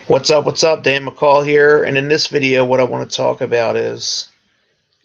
What's up? What's up? Dan McCall here. And in this video, what I want to talk about is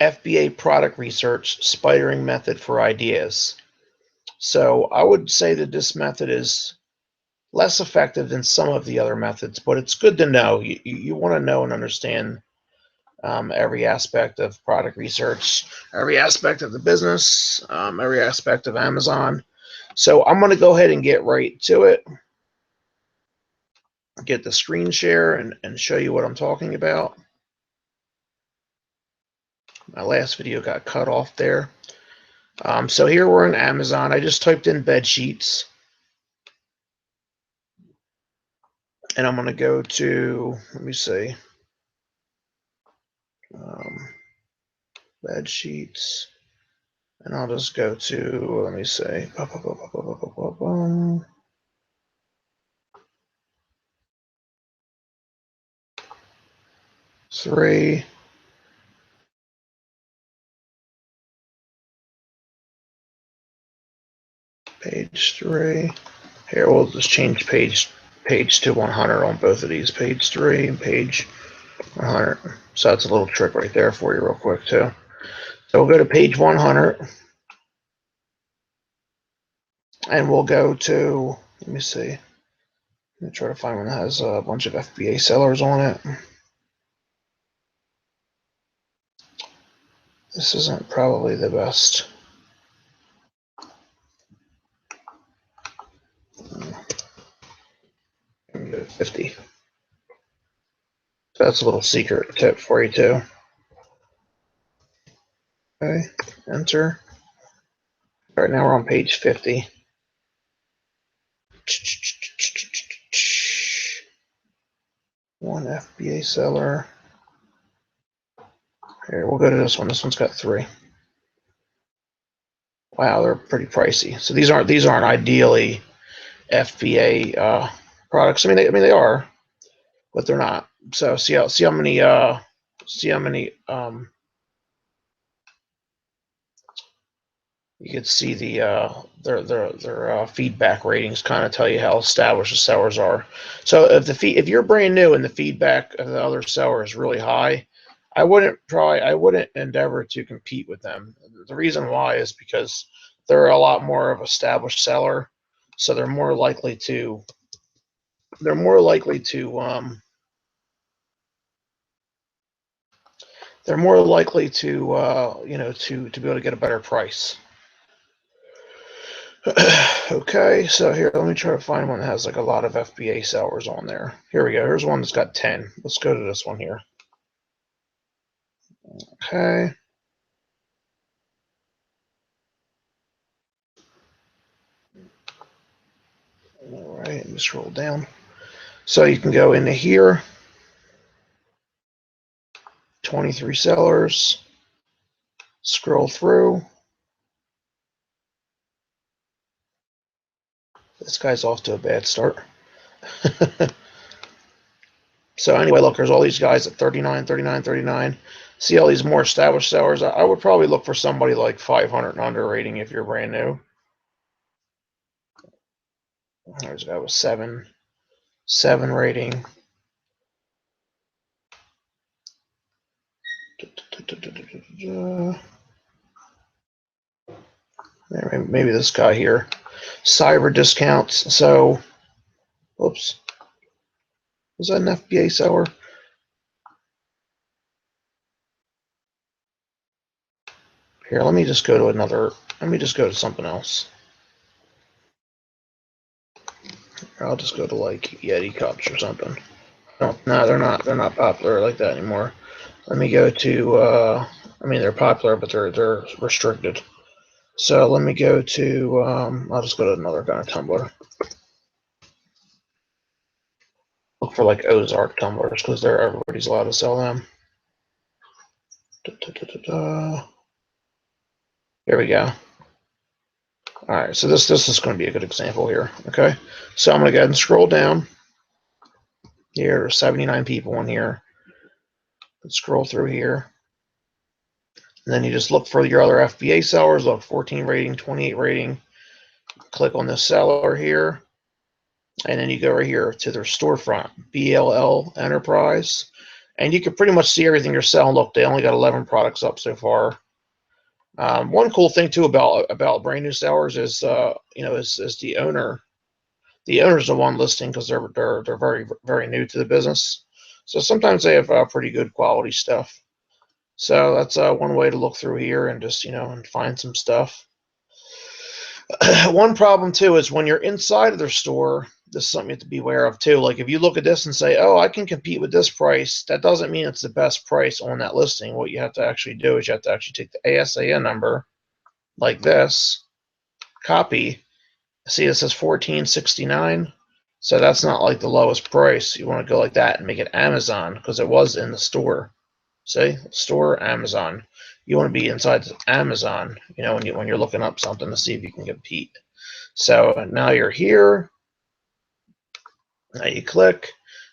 FBA Product Research Spidering Method for Ideas. So I would say that this method is less effective than some of the other methods, but it's good to know. You want to know and understand every aspect of product research, every aspect of the business, every aspect of Amazon. So I'm going to go ahead and get right to it. Get the screen share and show you what I'm talking about. My last video got cut off there. So here we're in Amazon. I just typed in bed sheets. And I'm going to go to, let me see, bed sheets. And I'll just go to, let me say, 3. Page 3. Here, we'll just change page to 100 on both of these. Page 3 and page 100. So that's a little trick right there for you real quick too. So we'll go to page 100. And we'll go to, let me see. Let me try to find one that has a bunch of FBA sellers on it. This isn't probably the best. I'm gonna go to 50. So that's a little secret tip for you too. Okay, enter. All right, now we're on page 50. One FBA seller. Here, we'll go to this one. This one's got 3. Wow, they're pretty pricey. So these aren't ideally FBA products. I mean they are, but they're not. So see how many you can see their feedback ratings kind of tell you how established the sellers are. So if you're brand new and the feedback of the other seller is really high, I wouldn't endeavor to compete with them. The reason why is because they're a lot more of an established seller, so they're more likely to to be able to get a better price. Okay, so here, let me try to find one that has like a lot of FBA sellers on there. Here we go. Here's one that's got 10. Let's go to this one here. Okay. All right, let me scroll down. So you can go into here. 23 sellers. Scroll through. This guy's off to a bad start. So anyway, look, there's all these guys at 39, 39, 39. See all these more established sellers? I would probably look for somebody like 500 and under rating if you're brand new. There's a guy with 7 rating. Maybe this guy here. Cyber discounts. So, whoops. Was that an FBA seller? Here, let me just go to something else. I'll just go to like Yeti cups or something. No, they're not popular like that anymore. Let me go to I mean they're popular, but they're restricted. So let me go to I'll just go to another kind of tumbler. Look for like Ozark tumblers because everybody's allowed to sell them. Here we go. All right, so this is going to be a good example here. Okay, so I'm going to go ahead and scroll down. Here are 79 people in here. Let's scroll through here. And then you just look for your other FBA sellers. Look, 14 rating, 28 rating. Click on this seller here. and then you go right here to their storefront, BLL Enterprise, and you can pretty much see everything you're selling. Look, they only got 11 products up so far. One cool thing too about brand new sellers is is the owner. The owner's the one listing because they're very new to the business. So sometimes they have pretty good quality stuff. So that's one way to look through here and just and find some stuff. One problem too is when you're inside of their store, this is something you have to be aware of too. Like if you look at this and say, oh, I can compete with this price, that doesn't mean it's the best price on that listing. What you have to actually do is you have to actually take the ASIN number like this, copy. See, it says $14.69. So that's not like the lowest price. You want to go like that and make it Amazon because it was in the store. See, store Amazon. You want to be inside Amazon, when you're looking up something to see if you can compete. So now you're here. Now you click.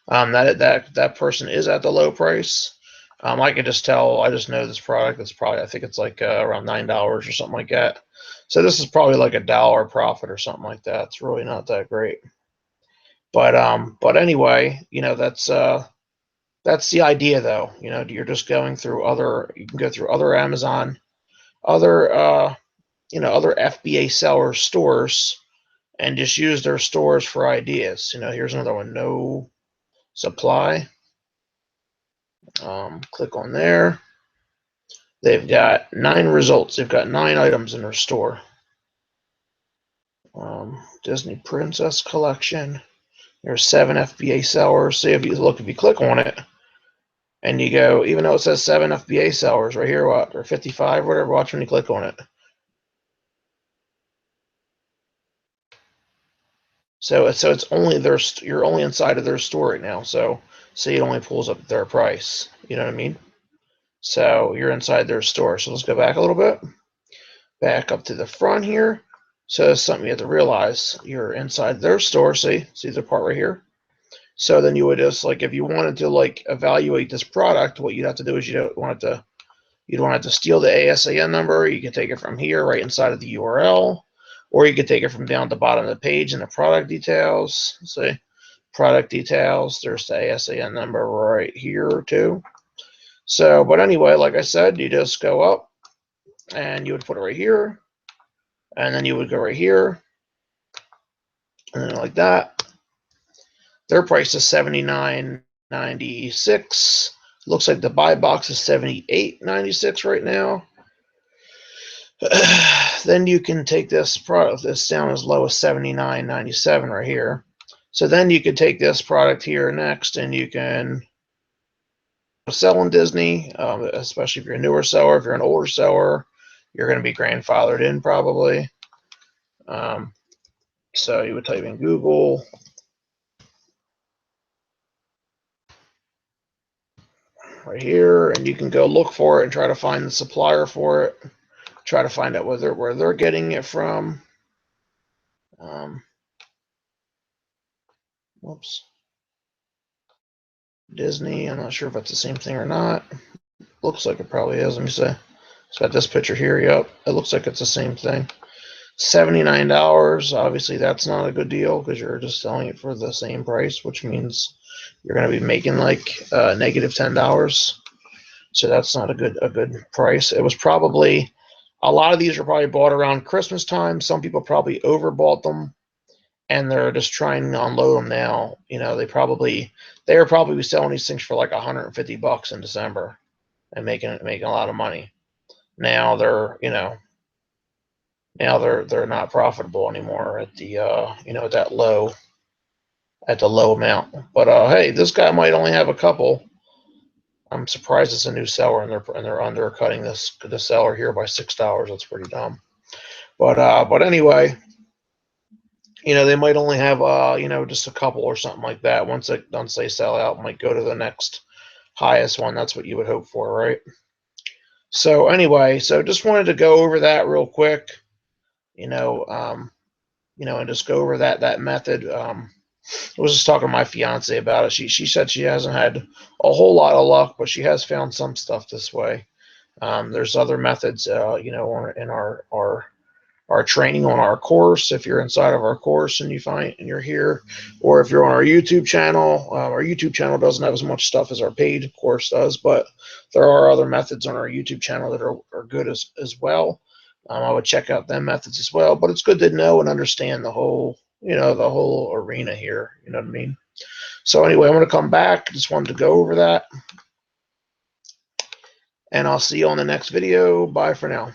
That person is at the low price. I can just tell. I just know this product. It's probably, I think it's like around $9 or something like that. So this is probably like $1 profit or something like that. It's really not that great. But anyway, that's the idea though. You're just going through you can go through other Amazon, other other FBA seller stores, and just use their stores for ideas. Here's another one, No Supply. Click on there. They've got 9 results. They've got 9 items in their store. Disney Princess Collection. There's 7 FBA sellers. See, if you click on it, and you go, even though it says 7 FBA sellers right here, or 55, whatever, watch when you click on it. So it's only you're only inside of their store right now. So see, it only pulls up their price. You know what I mean? So you're inside their store. So let's go back a little bit. Back up to the front here. So that's something you have to realize. You're inside their store. See the part right here? So then you would just, like, if you wanted to evaluate this product, what you'd have to do is you don't want to steal the ASIN number. You can take it from here right inside of the URL, or you could take it from down at the bottom of the page in the product details. See, product details. There's the ASIN number right here too. So, but anyway, like I said, you just go up and you would put it right here, and then you would go right here, and then like that. Their price is $79.96. Looks like the buy box is $78.96 right now. Then you can take this product down as low as $79.97 right here. So then you could take this product here next, and you can sell in Disney, especially if you're a newer seller. If you're an older seller, you're going to be grandfathered in probably. So you would type in Google. Right here, and you can go look for it and try to find the supplier for it. Try to find out where they're getting it from. Whoops. Disney. I'm not sure if that's the same thing or not. Looks like it probably is. Let me see. It's got this picture here. Yep, it looks like it's the same thing. $79. Obviously, that's not a good deal because you're just selling it for the same price, which means you're going to be making like negative $10. So that's not a good price. It was probably, a lot of these are probably bought around Christmas time. Some people probably overbought them, and they're just trying to unload them now. They were probably selling these things for like $150 in December and making a lot of money. Now they're they're not profitable anymore at the at the low amount. But hey, this guy might only have a couple. I'm surprised it's a new seller, and they're undercutting the seller here by $6. That's pretty dumb. But anyway, they might only have just a couple or something like that. Once they sell out, might go to the next highest one. That's what you would hope for, right? So anyway, just wanted to go over that real quick, and just go over that method. I was just talking to my fiance about it. She said she hasn't had a whole lot of luck, but she has found some stuff this way. There's other methods, in our our training on our course if you're inside of our course and you're here, or if you're on our YouTube channel. Our YouTube channel doesn't have as much stuff as our paid course does, but there are other methods on our YouTube channel that are good as well. I would check out them methods as well, but it's good to know and understand the whole, the whole arena here. You know what I mean? So anyway, I'm going to come back. Just wanted to go over that, and I'll see you on the next video. Bye for now.